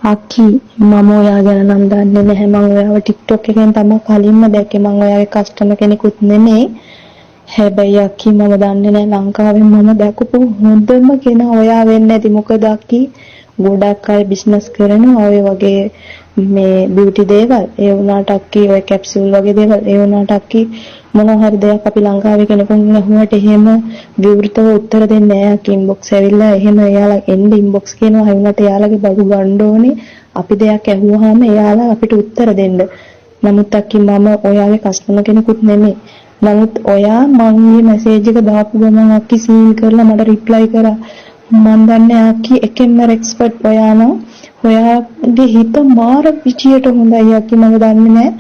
අක්කි මම ඔයා ගැන නම් දන්නේ නැහැ. මම ඔයාව TikTok එකෙන් තමයි කලින්ම දැක්කේ. මම ඔයාගේ කස්ටමර් කෙනෙකුත් නෙමෙයි. හැබැයි අක්කි මම දන්නේ නැහැ ලංකාවෙන් මම දැකපු හොඳම කෙනා ඔයා වෙන්නේ නැති. මොකද අක්කි ගොඩක් අය බිස්නස් කරනවා ඔය වගේ මේ බියුටි දේවල්. ඒ වුණාට අක්කි ඔය කැප්සියුල් වගේ දේවල්. ඒ වුණාට අක්කි මොනවා හරි දෙයක් අපි ලංකාවේ කෙනෙකුන් අහුවට එහෙම විවෘතව උත්තර දෙන්නේ නැහැ. අක්කි ඉන්බොක්ස් ඇවිල්ලා එහෙම එයාලා එන්න ඉන්බොක්ස් කියනවා. ඒ වුණාට එයාලගේ බඩු ගන්න ඕනේ. අපි දෙයක් ඇහුවාම එයාලා අපිට උත්තර දෙන්න. නමුත් අක්කි මම ඔයාගේ කස්ටමර් කෙනෙකුත් නෙමෙයි. නමුත් ඔයා මම මේ මැසේජ් එක දාපු ගමන් අක්කි සීන් කරලා මට රිප්ලයි කරා. මම දන්නේ අක්කි එකෙන්ම එක්ස්පර්ට් ඔයා නම්. ඔයාගේ හිත මාර පිටියට හොඳයි අක්කි. මම දන්නේ නැහැ.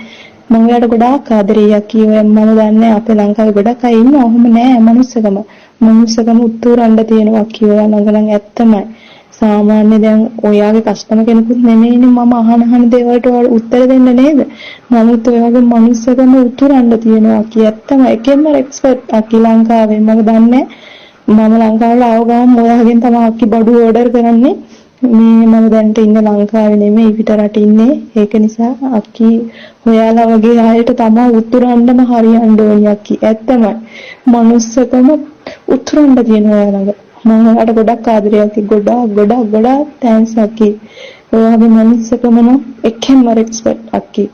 මම ඔයාට ගොඩාක් ආදරෙයි අක්කි. ඔය මම දන්නේ අපේ ලංකාවේ ගොඩක් අය ඉන්නවා. ඔහොම නෑ මනුස්සකම. මනුස්සකම උත්තරන්න තියෙනවා අක්කි. ඔයා ළඟ නම් ඇත්තමයි. සාමාන්‍ය දැන් ඔයාගේ කස්ටමර් කෙනෙකුත් නෙමෙයිනේ මම අහන දේවල්ට උත්තර දෙන්න නේද? නමුත් ඔයාගේ මනුස්සකම උතුරන්න තියෙනවා අක්කි. ඇත්තම එකෙන්ම එක්ස්පර්ට් අක්කි ලංකාවේ. මම දන්නේ මම ලංකාවට ආව ගමන් ඔයාගෙන් තමයි අක්කි බඩු ඕඩර් කරන්නේ. මේ මම දැන් ඉන්නේ ලංකාවේ නෙමෙයි පිට රට ඉන්නේ. ඒක නිසා අක්කි ඔයාලා වගේ අයට තමයි උතුරන්නම හරියන්න ඕනේ අක්කි. ඇත්තමයි. මනුස්සකම උතුරන්න තියෙනවා ඔයා ළඟ. මම ඔයාලට ගොඩක් ආදරේ අක්කි. ගොඩක් තෑන්ක්ස් අක්කි. ඔයාගේ මනුස්සකම නම් එකෙන්ම එක්ස්පර්ට් අක්කි.